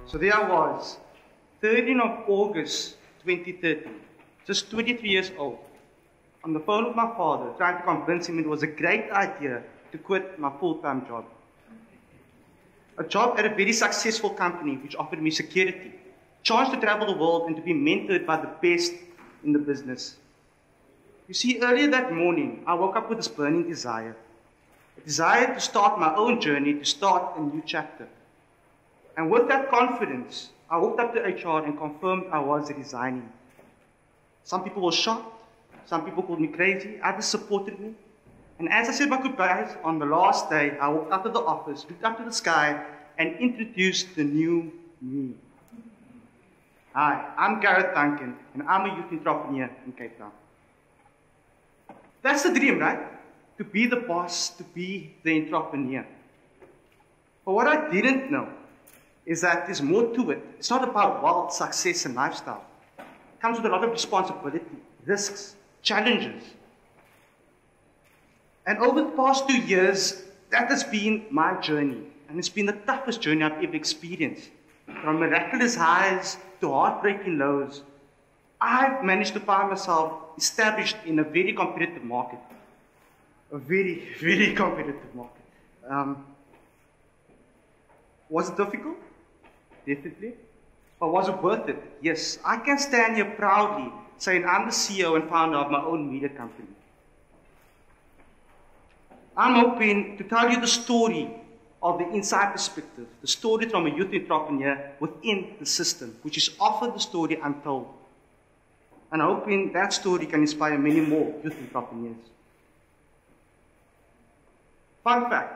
So there I was, 13th of August 2013, just 23 years old, on the phone with my father, trying to convince him it was a great idea to quit my full-time job. A job at a very successful company which offered me security, chance to travel the world and to be mentored by the best in the business. You see, earlier that morning, I woke up with this burning desire. A desire to start my own journey, to start a new chapter. And with that confidence, I walked up to HR and confirmed I was resigning. Some people were shocked, some people called me crazy, others supported me. And as I said my goodbyes on the last day, I walked out of the office, looked up to the sky, and introduced the new me. Hi, I'm Gareth Duncan, and I'm a youth entrepreneur in Cape Town. That's the dream, right? To be the boss, to be the entrepreneur. But what I didn't know is that there's more to it. It's not about wealth, success, and lifestyle. It comes with a lot of responsibility, risks, challenges. And over the past 2 years, that has been my journey. And it's been the toughest journey I've ever experienced. From miraculous highs to heartbreaking lows, I've managed to find myself established in a very competitive market. A very, very competitive market. Was it difficult? Definitely. But was it worth it? Yes. I can stand here proudly saying I'm the CEO and founder of my own media company. I'm hoping to tell you the story of the inside perspective, the story from a youth entrepreneur within the system, which is often the story untold. And I'm hoping that story can inspire many more youth entrepreneurs. Fun fact,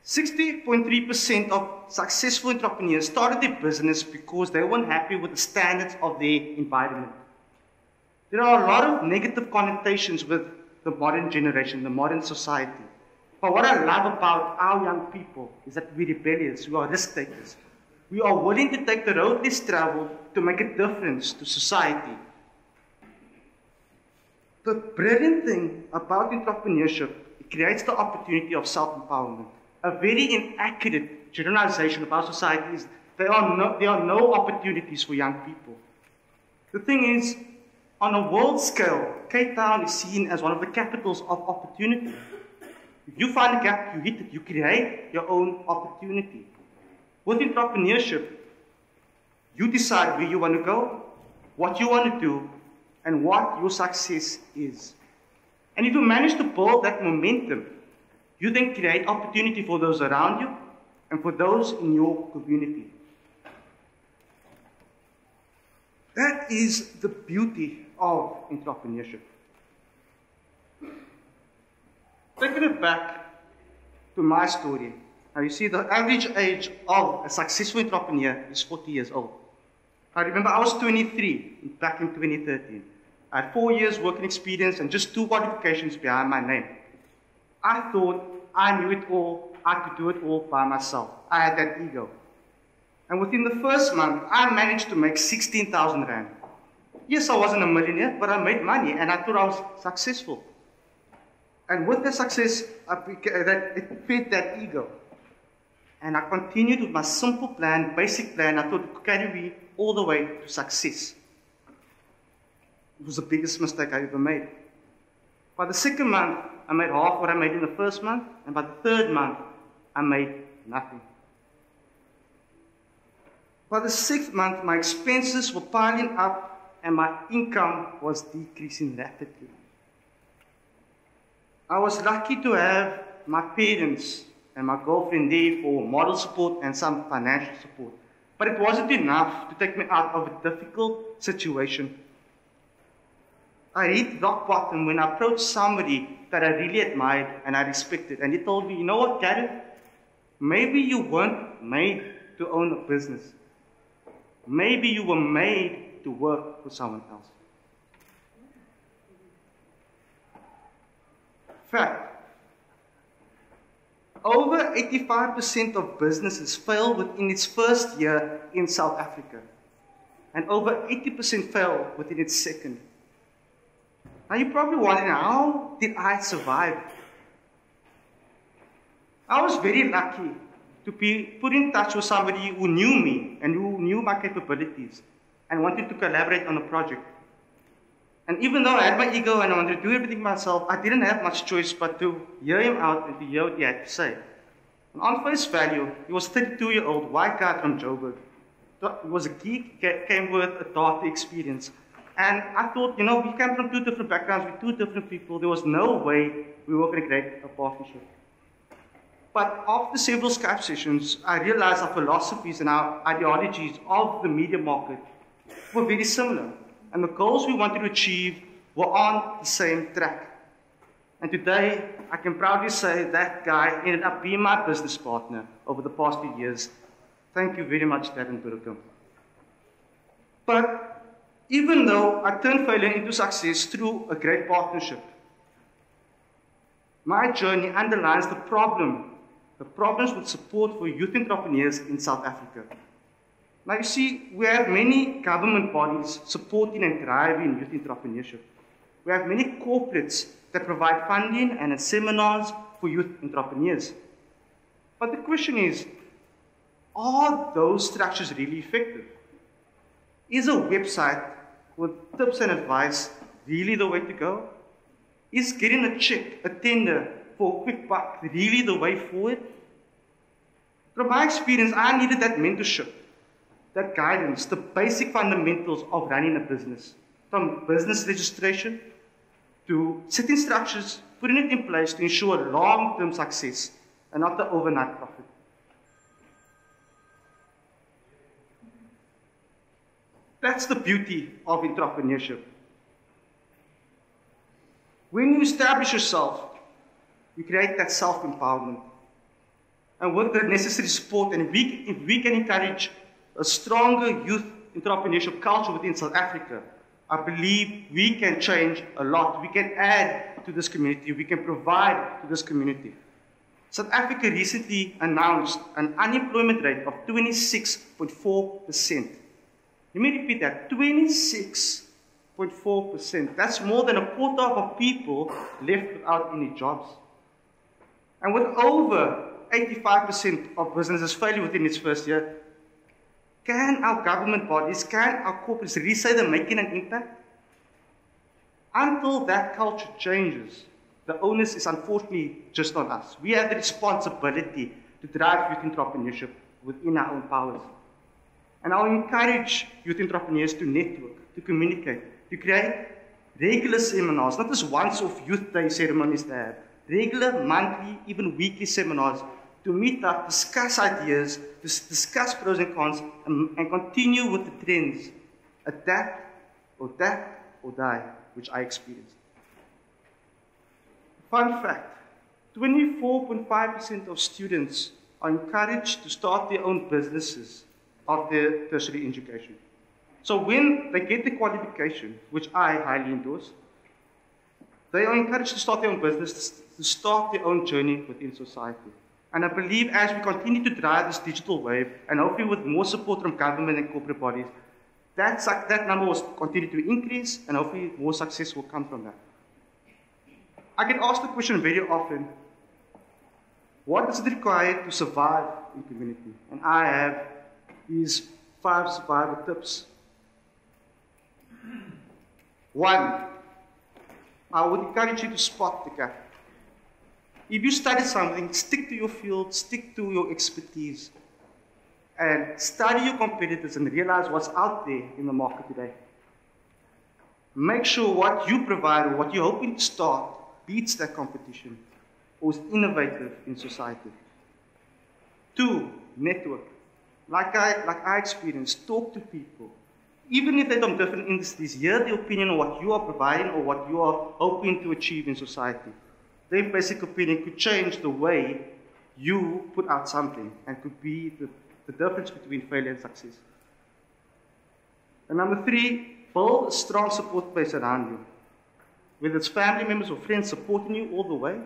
60.3% of successful entrepreneurs started their business because they weren't happy with the standards of their environment. There are a lot of negative connotations with the modern generation, the modern society. But what I love about our young people is that we're rebellious, we are risk takers. We are willing to take the road less traveled to make a difference to society. The brilliant thing about entrepreneurship, it creates the opportunity of self-empowerment. A very inaccurate generalization of our society is there are no opportunities for young people. The thing is, on a world scale, Cape Town is seen as one of the capitals of opportunity. If you find a gap, you hit it, you create your own opportunity. With entrepreneurship, you decide where you want to go, what you want to do, and what your success is. And if you manage to build that momentum, you then create opportunity for those around you and for those in your community. That is the beauty of entrepreneurship. Taking it back to my story, now you see the average age of a successful entrepreneur is 40 years old. I remember I was 23 back in 2013. I had 4 years working experience and just 2 qualifications behind my name. I thought I knew it all, I could do it all by myself. I had that ego. And within the first month, I managed to make 16,000 Rand. Yes, I wasn't a millionaire, but I made money and I thought I was successful. And with the success, it fed that ego. And I continued with my simple plan, basic plan. I thought it could carry me all the way to success. It was the biggest mistake I ever made. By the second month, I made half what I made in the first month, and by the third month, I made nothing. By the 6th month, my expenses were piling up and my income was decreasing rapidly. I was lucky to have my parents and my girlfriend there for moral support and some financial support. But it wasn't enough to take me out of a difficult situation. I hit rock bottom when I approached somebody that I really admired and I respected. And he told me, you know what, Gareth? Maybe you weren't made to own a business. Maybe you were made to work for someone else. Fact. Over 85% of businesses fail within its first year in South Africa. And over 80% fail within its second. Now you're probably wondering, how did I survive? I was very lucky to be put in touch with somebody who knew me and who knew my capabilities and wanted to collaborate on a project. And even though I had my ego and I wanted to do everything myself, I didn't have much choice but to hear him out and to hear what he had to say. And on face value, he was a 32-year-old white guy from Joburg. He was a geek, came with a data experience. And I thought, you know, we came from two different backgrounds, with two different people. There was no way we were going to create a partnership. But after several Skype sessions, I realized our philosophies and our ideologies of the media market were very similar. And the goals we wanted to achieve were on the same track. And today, I can proudly say that guy ended up being my business partner over the past 2 years. Thank you very much, Darren Turkum. But even though I turned failure into success through a great partnership, my journey underlines the problems with support for youth entrepreneurs in South Africa. Now you see, we have many government bodies supporting and driving youth entrepreneurship. We have many corporates that provide funding and seminars for youth entrepreneurs. But the question is, are those structures really effective? Is a website with tips and advice really the way to go? Is getting a check, a tender for a quick buck really the way forward? From my experience, I needed that mentorship, that guidance, the basic fundamentals of running a business, from business registration to setting structures, putting it in place to ensure long-term success and not the overnight profit. That's the beauty of entrepreneurship. When you establish yourself, you create that self-empowerment. And with the necessary support, and if we can encourage a stronger youth entrepreneurship culture within South Africa, I believe we can change a lot. We can add to this community. We can provide to this community. South Africa recently announced an unemployment rate of 26.4%. Let me repeat that, 26.4%. That's more than a quarter of our people left without any jobs. And with over 85% of businesses failing within its first year, can our government bodies, can our corporates really say they're making an impact? Until that culture changes, the onus is unfortunately just on us. We have the responsibility to drive youth entrepreneurship within our own powers. And I'll encourage youth entrepreneurs to network, to communicate, to create regular seminars, not just once-off youth day ceremonies they have, regular monthly, even weekly seminars to meet up, discuss ideas, discuss pros and cons, and continue with the trends. Adapt or die, which I experienced. Fun fact, 24.5% of students are encouraged to start their own businesses after tertiary education. So when they get the qualification, which I highly endorse, they are encouraged to start their own business, to start their own journey within society. And I believe as we continue to drive this digital wave, and hopefully with more support from government and corporate bodies, that number will continue to increase, and hopefully more success will come from that. I get asked the question very often, what is it required to survive in community? And I have these 5 survival tips. 1, I would encourage you to spot the gap. If you study something, stick to your field, stick to your expertise, and study your competitors and realize what's out there in the market today. Make sure what you provide or what you're hoping to start beats that competition or is innovative in society. 2, network. Like I experienced, talk to people. Even if they're from different industries, hear the opinion of what you are providing or what you are hoping to achieve in society. Their basic opinion could change the way you put out something and could be the difference between failure and success. And number 3, build a strong support base around you. Whether it's family members or friends supporting you all the way,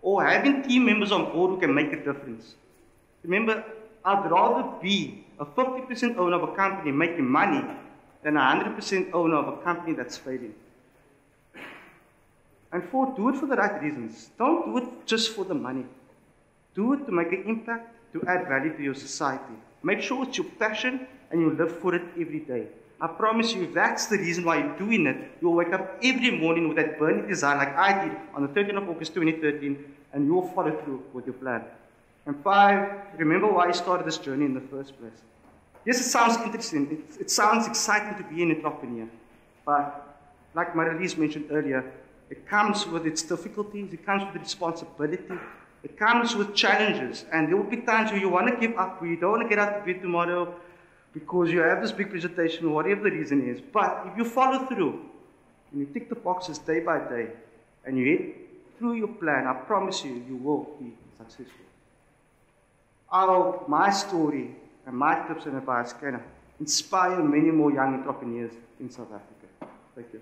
or having team members on board who can make a difference. Remember, I'd rather be a 50% owner of a company making money than a 100% owner of a company that's failing. And 4, do it for the right reasons. Don't do it just for the money. Do it to make an impact to add value to your society. Make sure it's your passion and you live for it every day. I promise you, if that's the reason why you're doing it, you'll wake up every morning with that burning desire like I did on the 13th of August 2013, and you'll follow through with your plan. And 5, remember why you started this journey in the first place. Yes, it sounds interesting. It sounds exciting to be an entrepreneur. But like Marilise mentioned earlier, it comes with its difficulties, it comes with responsibility, it comes with challenges. And there will be times where you want to give up, where you don't want to get out of bed tomorrow because you have this big presentation or whatever the reason is. But if you follow through and you tick the boxes day by day and you head through your plan, I promise you, you will be successful. I hope my story and my tips and advice can inspire many more young entrepreneurs in South Africa. Thank you.